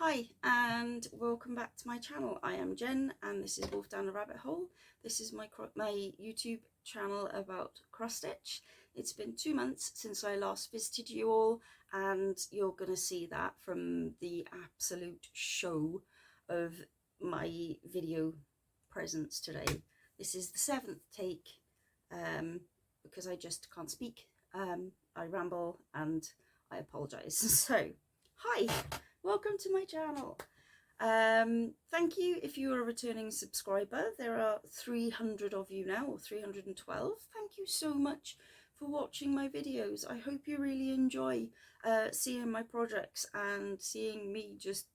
Hi and welcome back to my channel. I am Jen and this is Wolf Down the Rabbit Hole. This is my YouTube channel about cross stitch. It's been 2 months since I last visited you all, and you're gonna see that from the absolute show of my video presence today. This is the 7th take because I just can't speak. I ramble and I apologize. So hi, welcome to my channel. Thank you if you are a returning subscriber. There are 300 of you now, or 312. Thank you so much for watching my videos. I hope you really enjoy seeing my projects and seeing me just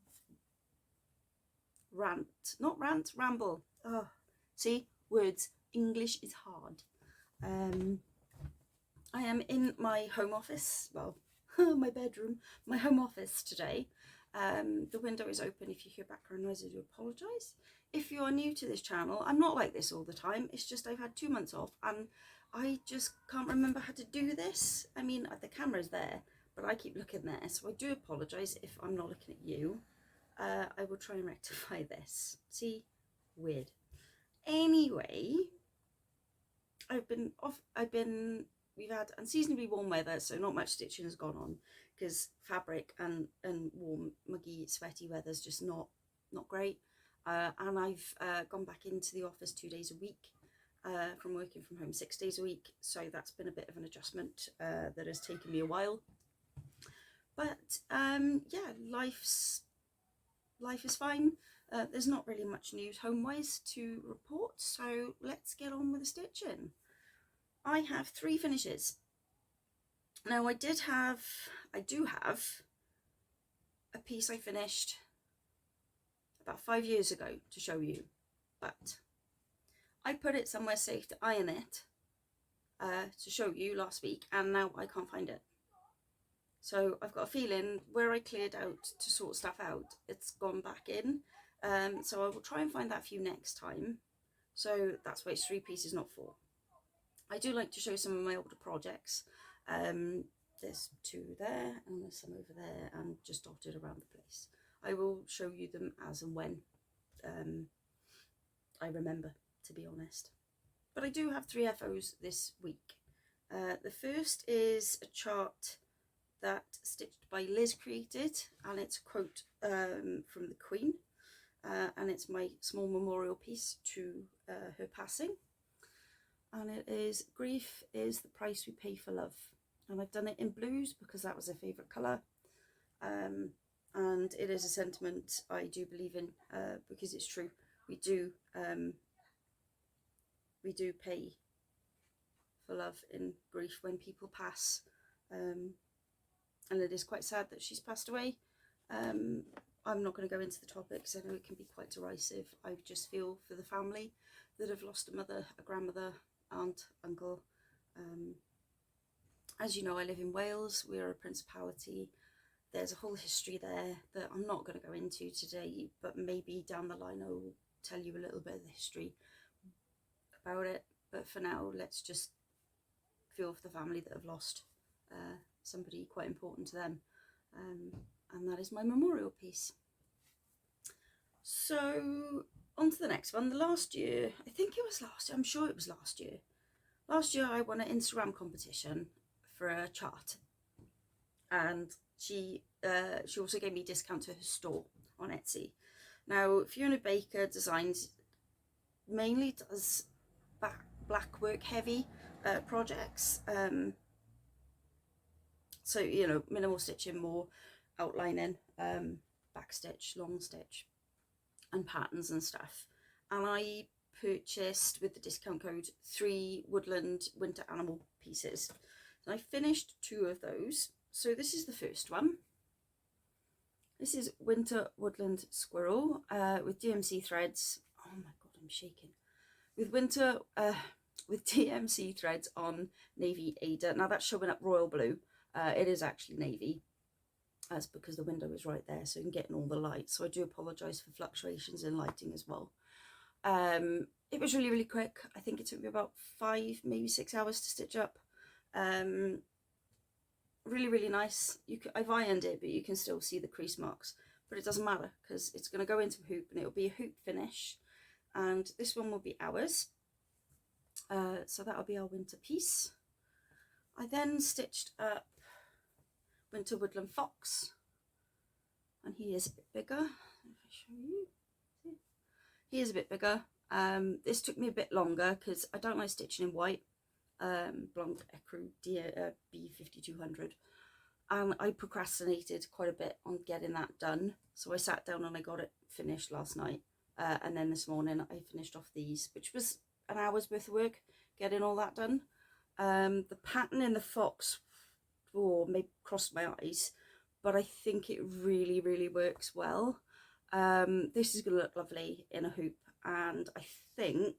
ramble. Oh, see, words, English is hard. I am in my home office, well, my bedroom, my home office today. The window is open. If you hear background noise, I do apologise. If you are new to this channel, I'm not like this all the time. It's just I've had 2 months off and I just can't remember how to do this. I mean, the camera's there, but I keep looking there, so I do apologise if I'm not looking at you. I will try and rectify this. See? Weird. Anyway, we've had unseasonably warm weather, so not much stitching has gone on because fabric and warm, muggy, sweaty weather's just not great. And I've gone back into the office 2 days a week from working from home 6 days a week, so that's been a bit of an adjustment that has taken me a while. But yeah, life is fine. There's not really much news home-wise to report, so let's get on with the stitching. I have 3 finishes. Now I do have a piece I finished about 5 years ago to show you, but I put it somewhere safe to iron it to show you last week, and now I can't find it. So I've got a feeling where I cleared out to sort stuff out, it's gone back in. So I will try and find that for you next time. So that's why it's 3 pieces, not 4. I do like to show some of my older projects. There's 2 there and there's some over there and just dotted around the place. I will show you them as and when I remember, to be honest. But I do have 3 FOs this week. The first is a chart that Stitched by Liz created, and it's a quote from the Queen, and it's my small memorial piece to her passing. And it is "Grief is the price we pay for love," and I've done it in blues because that was her favourite colour, and it is a sentiment I do believe in because it's true. We do pay for love in grief when people pass, and it is quite sad that she's passed away. I'm not going to go into the topic because I know it can be quite derisive. I just feel for the family that have lost a mother, a grandmother, aunt, uncle. As you know, I live in Wales. We're a principality. There's a whole history there that I'm not going to go into today, but maybe down the line I will tell you a little bit of the history about it. But for now, let's just feel for the family that have lost somebody quite important to them, and that is my memorial piece. So on to the next one. The last year, I think it was last year, I'm sure it was last year. Last year I won an Instagram competition for a chart, and she also gave me a discount to her store on Etsy. Now Fiona Baker Designs mainly does black work heavy projects, so you know, minimal stitching, more outlining, back stitch, long stitch and patterns and stuff. And I purchased with the discount code 3 Woodland winter animal pieces, and I finished 2 of those. So this is the first one. This is winter woodland squirrel with DMC threads. Oh my god, I'm shaking. With DMC threads on navy Ada. Now that's showing up royal blue. It is actually navy. That's because the window is right there, so you can get in all the light. So I do apologise for fluctuations in lighting as well. It was really, really quick. I think it took me about 5, maybe 6 hours to stitch up. Really, really nice. I've ironed it, but you can still see the crease marks. but it doesn't matter because it's going to go into a hoop and it'll be a hoop finish, and this one will be ours. So that'll be our winter piece. I then stitched up Winter Woodland Fox, and he is a bit bigger. If I show you, he is a bit bigger. This took me a bit longer because I don't like stitching in white. Blanc Ecru B5200, and I procrastinated quite a bit on getting that done, so I sat down and I got it finished last night, and then this morning I finished off these, which was an hour's worth of work getting all that done. The pattern in the fox may cross my eyes, but I think it really works well. This is going to look lovely in a hoop, and I think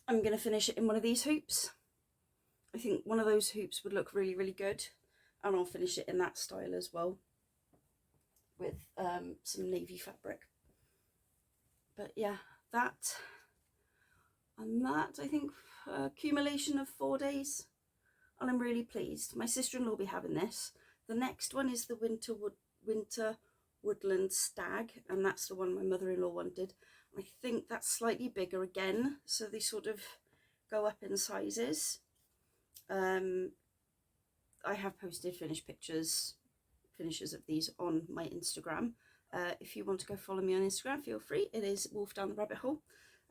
I'm going to finish it in one of these hoops. I think one of those hoops would look really good, and I'll finish it in that style as well with some navy fabric. But yeah, that and that, I think, accumulation of 4 days, and I'm really pleased. My sister-in-law will be having this. The next one is the Winter Woodland Stag, and that's the one my mother-in-law wanted. I think that's slightly bigger again, so they sort of go up in sizes. I have posted finished finishes of these on my Instagram. If you want to go follow me on Instagram, feel free. It is Wolf Down the Rabbit Hole.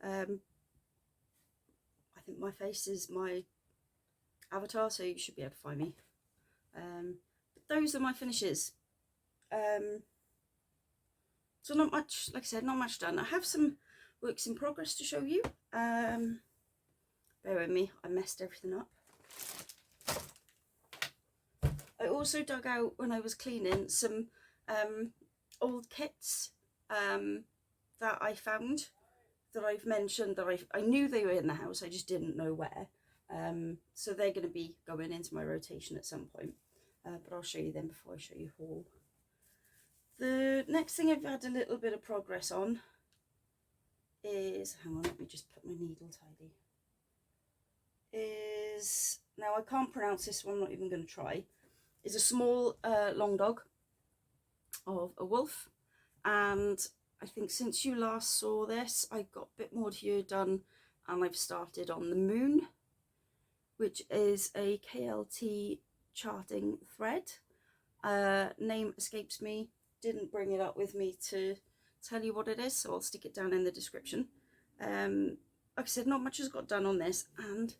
I think my face is my avatar, so you should be able to find me. But those are my finishes. So not much, like I said, not much done. I have some works in progress to show you. Bear with me, I messed everything up. I also dug out, when I was cleaning, some old kits that I found, that I've mentioned, that I knew they were in the house, I just didn't know where. So they're going to be going into my rotation at some point, but I'll show you them before I show you haul. The next thing I've had a little bit of progress on is, hang on, let me just put my needle tidy, is, now I can't pronounce this one, I'm not even going to try, is a small Longdog of a wolf. And I think since you last saw this, I've got a bit more here done, and I've started on the moon, which is a KLT charting thread. Name escapes me, didn't bring it up with me to tell you what it is, so I'll stick it down in the description. Like I said, not much has got done on this, and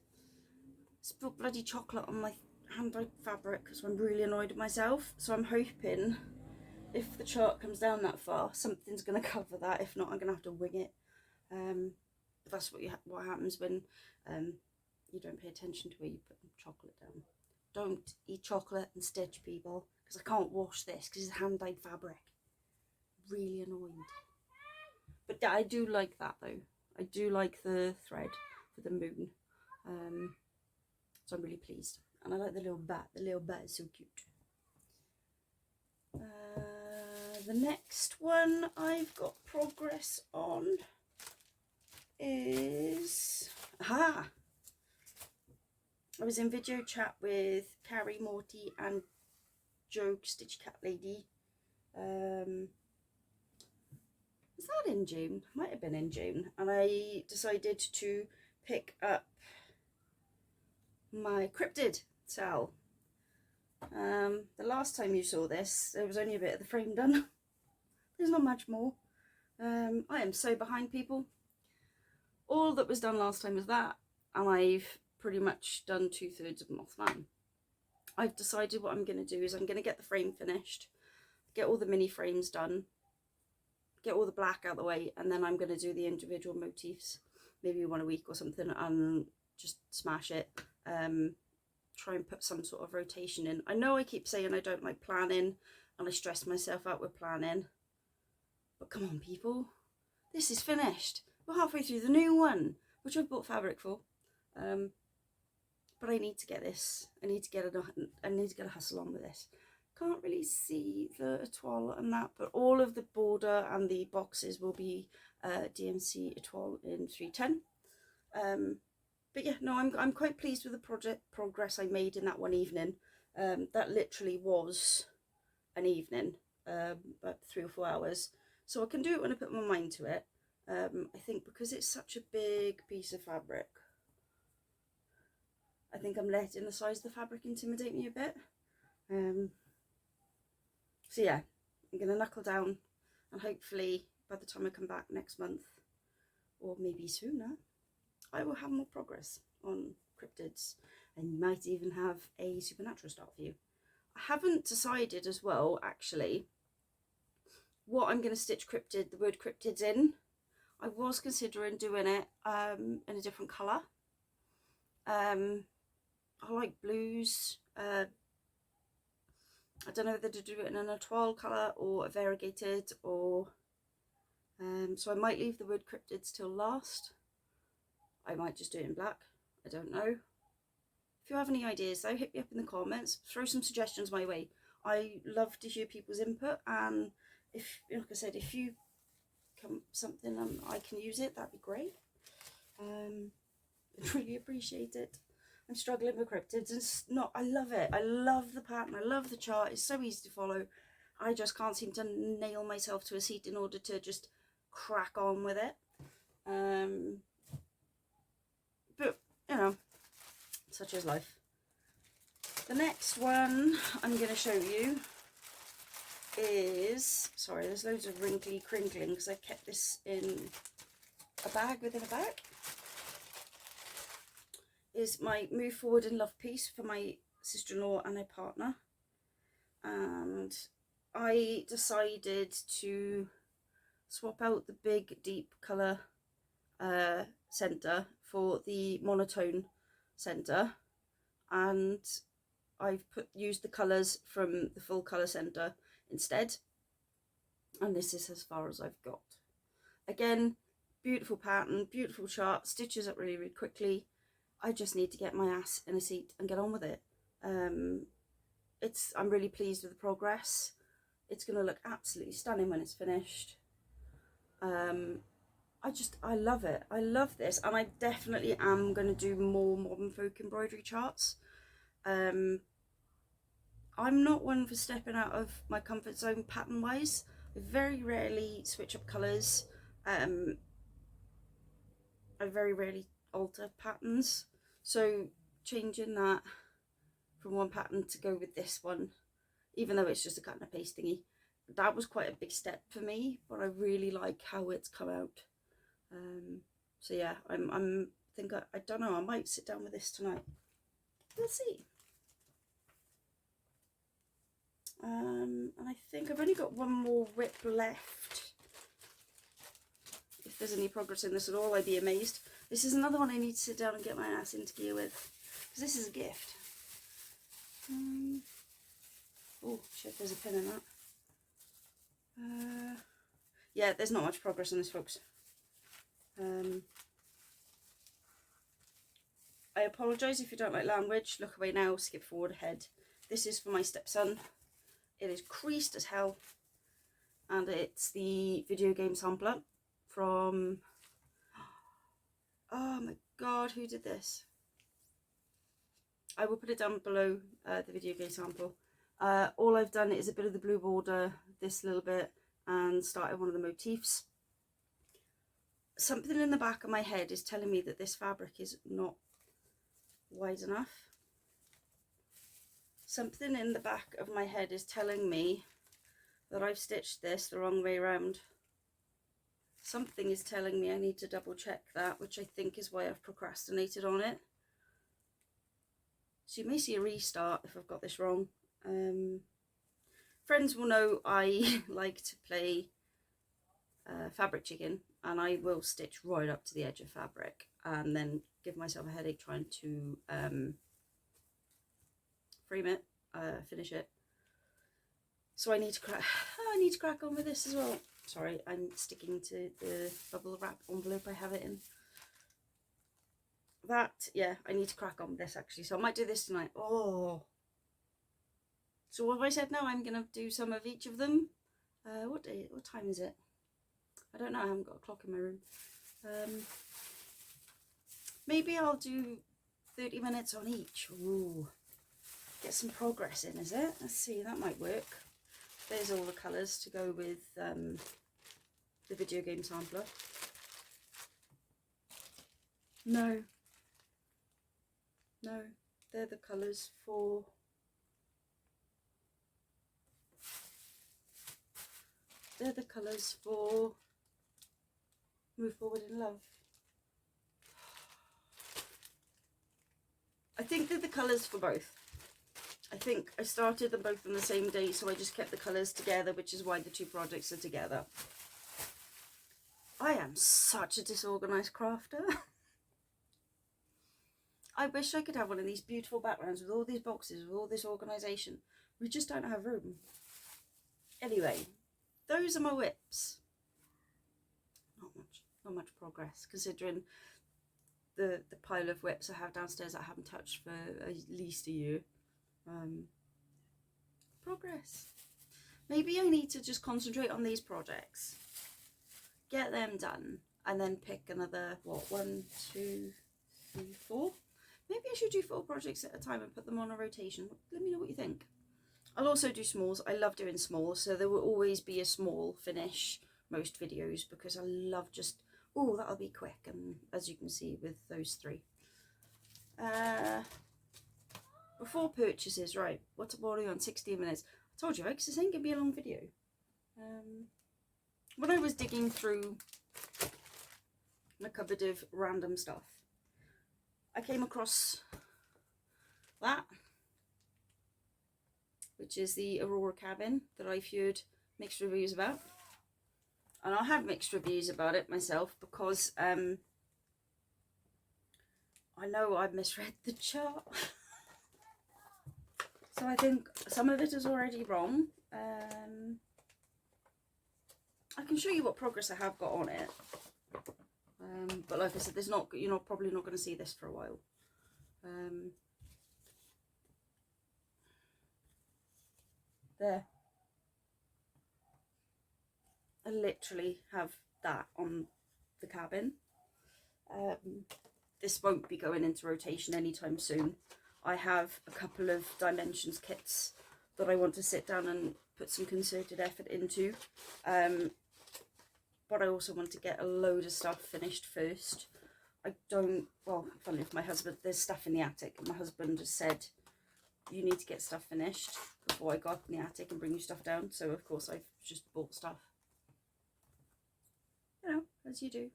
spilled bloody chocolate on my hand-dyed fabric, so I'm really annoyed with myself. So I'm hoping if the chart comes down that far, something's going to cover that. If not, I'm going to have to wing it. But that's what happens when you don't pay attention to where you put chocolate down. Don't eat chocolate and stitch, people, because I can't wash this because it's hand-dyed fabric. Really annoyed. But yeah, I do like that though. I do like the thread for the moon. So I'm really pleased. And I like the little bat. The little bat is so cute. The next one I've got progress on is... Aha! I was in video chat with Carrie, Morti and Joe, Stitch Cat Lady. Was that in June? Might have been in June. And I decided to pick up my Cryptid cell. The last time you saw this, there was only a bit of the frame done. There's not much more. I am so behind, people. All that was done last time was that, and I've pretty much done 2/3 of Mothman. I've decided what I'm going to do is I'm going to get the frame finished, get all the mini frames done, get all the black out of the way, and then I'm going to do the individual motifs, maybe one a week or something, and just smash it. Try and put some sort of rotation in. I know I keep saying I don't like planning, and I stress myself out with planning, but come on, people, this is finished. We're halfway through the new one, which I've bought fabric for. But I need to get this. I need to get a hustle on with this. Can't really see the etoile and that, but all of the border and the boxes will be DMC etoile in 310. But yeah, no, I'm quite pleased with the project progress I made in that one evening. That literally was an evening, about 3 or 4 hours. So I can do it when I put my mind to it. I think because it's such a big piece of fabric, I think I'm letting the size of the fabric intimidate me a bit. So yeah, I'm going to knuckle down, and hopefully by the time I come back next month, or maybe sooner, I will have more progress on cryptids, and you might even have a supernatural start for you. I haven't decided as well, actually, what I'm going to stitch the word cryptids in. I was considering doing it in a different colour. I like blues. I don't know whether to do it in an étoile colour or a variegated, or so I might leave the word cryptids till last. I might just do it in black. I don't know. If you have any ideas though, hit me up in the comments. Throw some suggestions my way. I love to hear people's input, and if, like I said, if you come something and I can use it, that'd be great. I'd really appreciate it. I'm struggling with cryptids, and I love it. I love the pattern. I love the chart. It's so easy to follow. I just can't seem to nail myself to a seat in order to just crack on with it. But you know, such is life. The next one I'm going to show you is, sorry, there's loads of wrinkly crinkling because I kept this in a bag within a bag, is my Move Forward in Love piece for my sister-in-law and her partner. And I decided to swap out the big deep colour centre for the monotone centre, and I've used the colours from the full colour centre instead, and this is as far as I've got. Again, beautiful pattern, beautiful chart, stitches up really, really quickly. I just need to get my ass in a seat and get on with it. I'm really pleased with the progress. It's going to look absolutely stunning when it's finished. I love it. I love this, and I definitely am going to do more modern folk embroidery charts. I'm not one for stepping out of my comfort zone pattern wise. I very rarely switch up colours. I very rarely alter patterns, so changing that from one pattern to go with this one, even though it's just a cut and a paste thingy, that was quite a big step for me, but I really like how it's come out. So yeah, I don't know, I might sit down with this tonight. We'll see. And I think I've only got one more rip left. If there's any progress in this at all, I'd be amazed. This is another one I need to sit down and get my ass into gear with, because this is a gift. Oh shit, there's a pin in that. Yeah, there's not much progress on this, folks. I apologise if you don't like language. Look away now, skip forward ahead. This is for my stepson. It is creased as hell, and it's the video game sampler from, oh my god, who did this? I will put it down below, the video game sample. All I've done is a bit of the blue border, this little bit, and started one of the motifs. Something in the back of my head is telling me that this fabric is not wide enough. Something in the back of my head is telling me that I've stitched this the wrong way around. Something is telling me I need to double check that, which I think is why I've procrastinated on it. So you may see a restart if I've got this wrong. Friends will know I like to play fabric chicken, and I will stitch right up to the edge of fabric and then give myself a headache trying to frame it, finish it. So I need to crack on with this as well. Sorry, I'm sticking to the bubble wrap envelope I have it in. Yeah, I need to crack on with this actually, so I might do this tonight. Oh, so what have I said now? I'm gonna do some of each of them. What time is it? I don't know, I haven't got a clock in my room. Maybe I'll do 30 minutes on each. Ooh. get some progress in, is it? Let's see, that might work. There's all the colours to go with the video game sampler. No, they're the colours for Move Forward in Love. I think they're the colours for both. I think I started them both on the same day, so I just kept the colours together, which is why the two projects are together. I am such a disorganised crafter. I wish I could have one of these beautiful backgrounds with all these boxes, with all this organisation. We just don't have room. Anyway, those are my whips. Not much progress, considering the pile of whips I have downstairs that I haven't touched for at least a year. Progress. Maybe I need to just concentrate on these projects, get them done, and then pick another, what, 1, 2, 3, 4? Maybe I should do 4 projects at a time and put them on a rotation. Let me know what you think. I'll also do smalls. I love doing smalls, so there will always be a small finish most videos, because I love just, oh, that'll be quick, and as you can see with those 3. Before purchases, right, what are we on? 16 minutes. I told you, because this ain't going to be a long video. When I was digging through my cupboard of random stuff, I came across that, which is the Aurora cabin that I've heard mixed reviews about. And I have mixed reviews about it myself, because I know I've misread the chart. So I think some of it is already wrong. I can show you what progress I have got on it. But like I said, there's not, you're probably not going to see this for a while. There. I literally have that on the cabin. This won't be going into rotation anytime soon. I have a couple of dimensions kits that I want to sit down and put some concerted effort into. But I also want to get a load of stuff finished first. I don't, well, funny enough, my husband, there's stuff in the attic, and my husband just said, you need to get stuff finished before I go up in the attic and bring you stuff down. So of course I've just bought stuff. You know, as you do.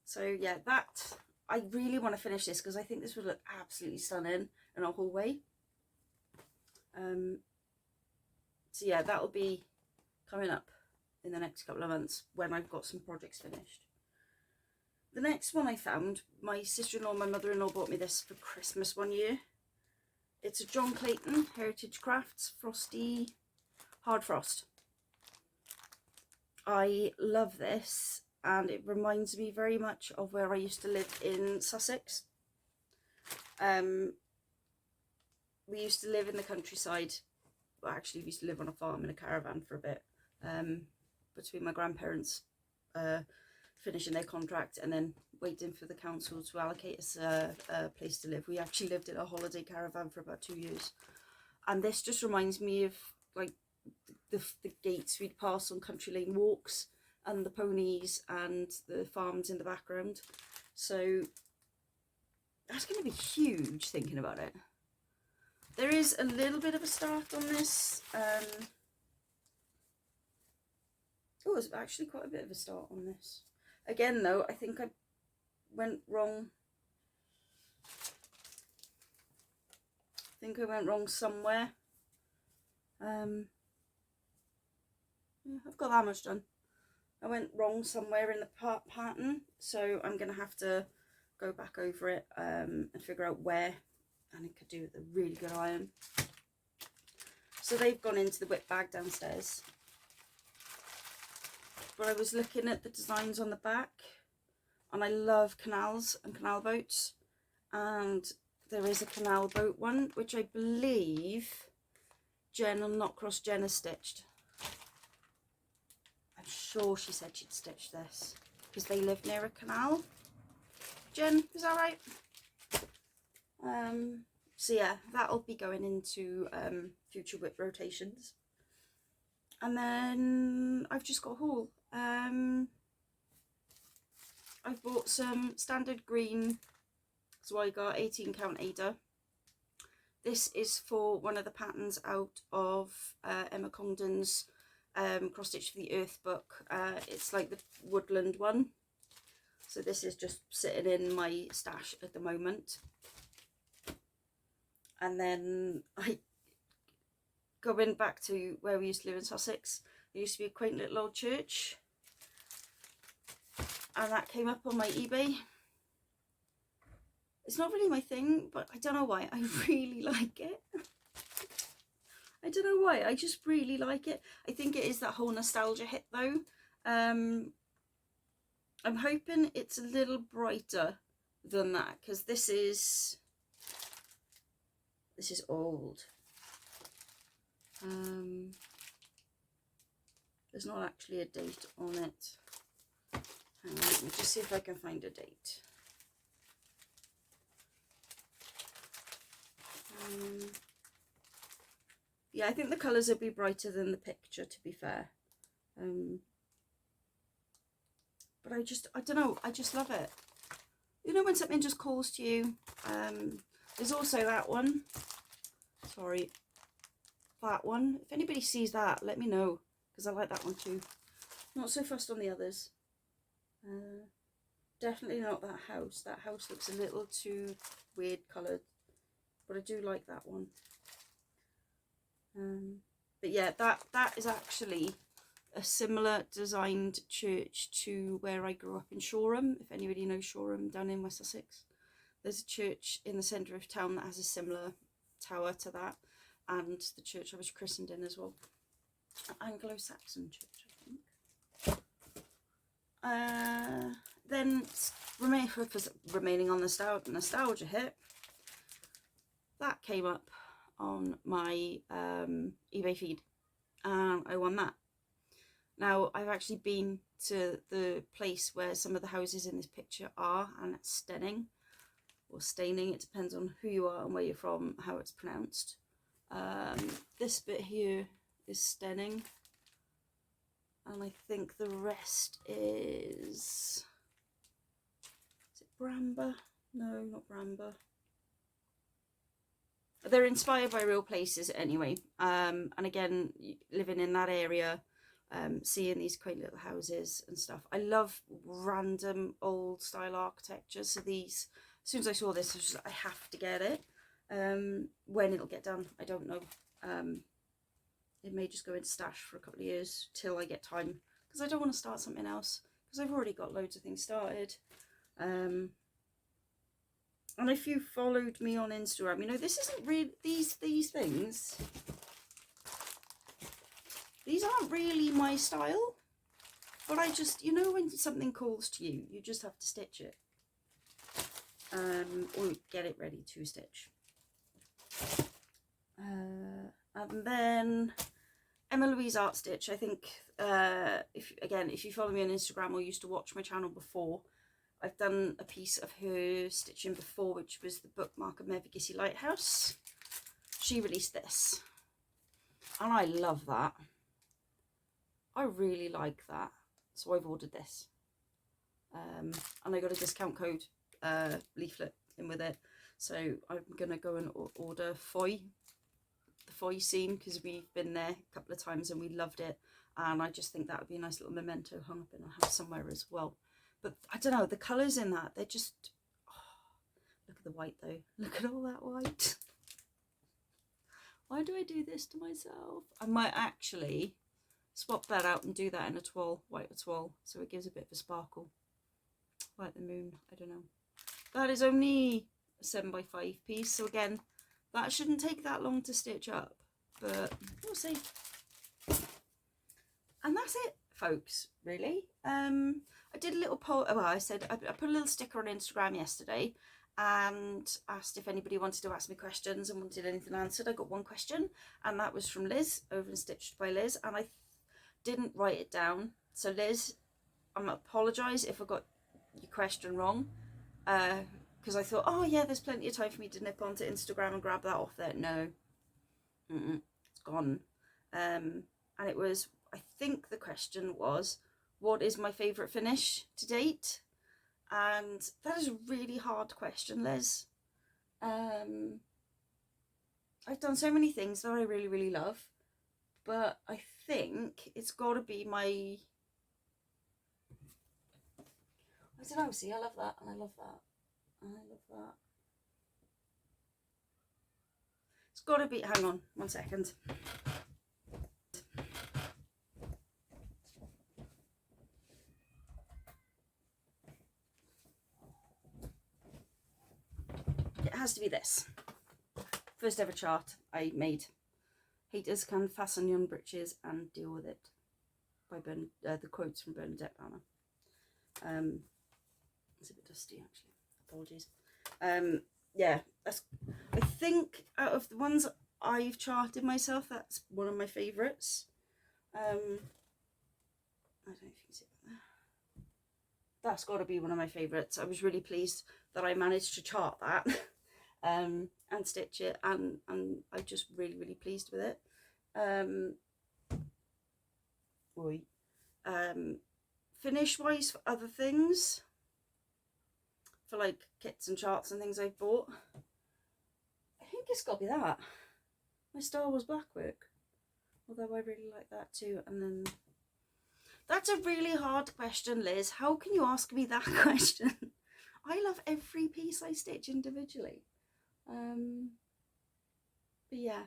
So yeah, that, I really want to finish this because I think this would look absolutely stunning in a hallway. So yeah, that'll be coming up in the next couple of months when I've got some projects finished. The next one I found, my sister-in-law and my mother-in-law bought me this for Christmas one year. It's a John Clayton Heritage Crafts Frosty Hard Frost. I love this, and it reminds me very much of where I used to live in Sussex. We used to live in the countryside. Well, actually, we used to live on a farm in a caravan for a bit, between my grandparents finishing their contract and then waiting for the council to allocate us a place to live. We actually lived in a holiday caravan for about 2 years, and this just reminds me of like the gates we'd pass on country lane walks, and the ponies and the farms in the background. So that's going to be huge, thinking about it. There is a little bit of a start on this. Oh, it's actually quite a bit of a start on this. Again though, I think I went wrong. I think I went wrong somewhere. Yeah, I've got that much done. I went wrong somewhere in the pattern, so I'm going to have to go back over it and figure out where, and it could do with a really good iron. So they've gone into the whip bag downstairs. But I was looking at the designs on the back, and I love canals and canal boats, and there is a canal boat one, which I believe Jen on Knotcross Jen has stitched. I'm sure she said she'd stitch this because they live near a canal. Jen, is that right? So yeah, that'll be going into future whip rotations. And then I've just got a haul. I've bought some standard green, so I got 18 count Ada. This is for one of the patterns out of Emma Congdon's Cross Stitch for the Earth book. It's like the Woodland one. So this is just sitting in my stash at the moment. And then going back to where we used to live in Sussex, there used to be a quaint little old church. And that came up on my eBay. It's not really my thing, but I don't know why. I really like it. I don't know why. I just really like it. I think it is that whole nostalgia hit though. I'm hoping it's a little brighter than that, because this is old. There's not actually a date on it. Hang on, let me just see if I can find a date. Yeah, I think the colours will be brighter than the picture, to be fair. But I don't know, I just love it. You know when something just calls to you? There's also that one. Sorry. That one. If anybody sees that, let me know, because I like that one too. Not so fussed on the others. Definitely not that house. That house looks a little too weird coloured. But I do like that one. But yeah, that is actually a similar designed church to where I grew up in Shoreham. If anybody knows Shoreham down in West Sussex, there's a church in the centre of town that has a similar tower to that, and the church I was christened in as well. An Anglo-Saxon church, I think. Then remaining on the nostalgia hit, that came up on my eBay feed, and I won that. Now, I've actually been to the place where some of the houses in this picture are, and it's stunning, or staining, it depends on who you are and where you're from, how it's pronounced. This bit here is stunning, and I think the rest is it Bramber? No, not Bramber. They're inspired by real places anyway, and again, living in that area, seeing these quaint little houses and stuff. I love random old style architecture, so these, as soon as I saw this, I was just, I have to get it. When it'll get done, I don't know. It may just go into stash for a couple of years till I get time, because I don't want to start something else, because I've already got loads of things started. And if you followed me on Instagram, you know, this isn't really, these things, these aren't really my style, but I just, you know, when something calls to you, you just have to stitch it, or get it ready to stitch. And then Emma Louise Art Stitch, I think, if you follow me on Instagram or used to watch my channel before, I've done a piece of her stitching before, which was the bookmark of Mevagissey Lighthouse. She released this, and I love that. I really like that, so I've ordered this, and I got a discount code leaflet in with it, so I'm gonna go and order the Foy scene, because we've been there a couple of times and we loved it, and I just think that would be a nice little memento hung up in our house somewhere as well. But I don't know, the colours in that, they're just, oh, look at the white though, look at all that white. Why do I do this to myself? I might actually swap that out and do that in a toile, white toile, so it gives a bit of a sparkle, like the moon. I don't know. That is only a 7x5 piece, so again, that shouldn't take that long to stitch up, but we'll see. And that's it, folks, really. I did a little poll. Well, I put a little sticker on Instagram yesterday and asked if anybody wanted to ask me questions and wanted anything answered. I got one question, and that was from Liz, over and Stitched by Liz, and I didn't write it down. So Liz, I apologise if I got your question wrong, because I thought, oh yeah, there's plenty of time for me to nip onto Instagram and grab that off there. No, it's gone. And it was, I think the question was, what is my favourite finish to date? And that is a really hard question, Liz. I've done so many things that I really, really love, but I think it's got to be my, I don't know, see, I love that, and I love that, and I love that. It's got to be, hang on, 1 second. It has to be this. First ever chart I made. Haters can fasten yon breeches and deal with it. By the quotes from Bernadette Banner. It's a bit dusty actually. Apologies. Yeah, that's, I think out of the ones I've charted myself, that's one of my favourites. I don't know if you can see that there. That's got to be one of my favourites. I was really pleased that I managed to chart that. And stitch it, and I'm just really, really pleased with it. Finish wise for other things, for like kits and charts and things I've bought, I think it's got to be that, my Star Wars Blackwork, although I really like that too. And then that's a really hard question, Liz. How can you ask me that question? I love every piece I stitch individually. But yeah,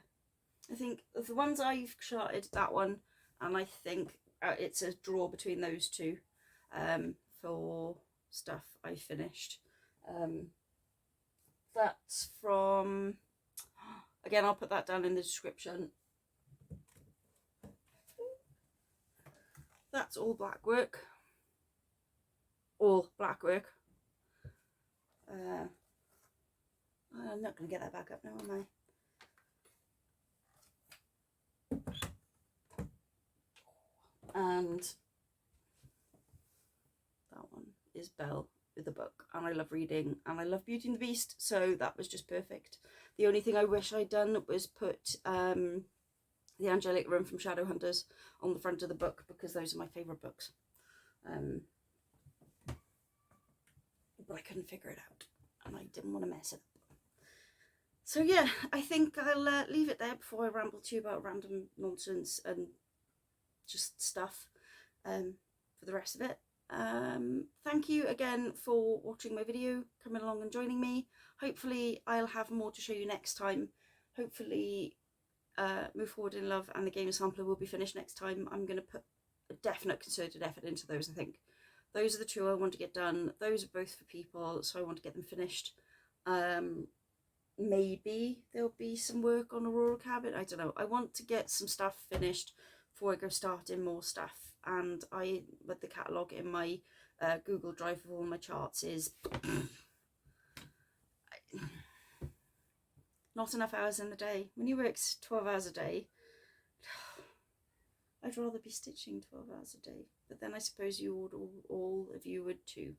I think of the ones I've charted, that one, and I think it's a draw between those two for stuff I finished. That's from, again, I'll put that down in the description. That's all black work. All black work. I'm not going to get that back up now, am I? And that one is Belle with the book, and I love reading, and I love Beauty and the Beast, so that was just perfect. The only thing I wish I'd done was put the Angelic Room from Shadowhunters on the front of the book, because those are my favourite books. But I couldn't figure it out, and I didn't want to mess it up. So yeah, I think I'll leave it there before I ramble to you about random nonsense and just stuff for the rest of it. Thank you again for watching my video, coming along and joining me. Hopefully I'll have more to show you next time. Hopefully Move Forward in Love and the Game Sampler will be finished next time. I'm going to put a definite concerted effort into those, I think. Those are the two I want to get done. Those are both for people, so I want to get them finished. Maybe there'll be some work on Aurora Cabin, I don't know. I want to get some stuff finished before I go starting more stuff, and with the catalogue in my Google Drive with all my charts is not enough hours in the day. When you work 12 hours a day, I'd rather be stitching 12 hours a day, but then I suppose you would, all of you would too.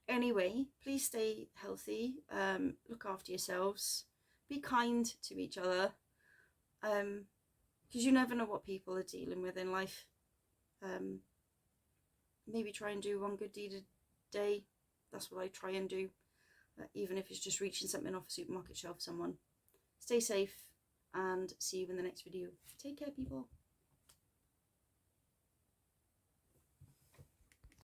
Anyway, please stay healthy, look after yourselves, be kind to each other, because you never know what people are dealing with in life. Maybe try and do one good deed a day. That's what I try and do, even if it's just reaching something off a supermarket shelf for someone. Stay safe, and see you in the next video. Take care, people.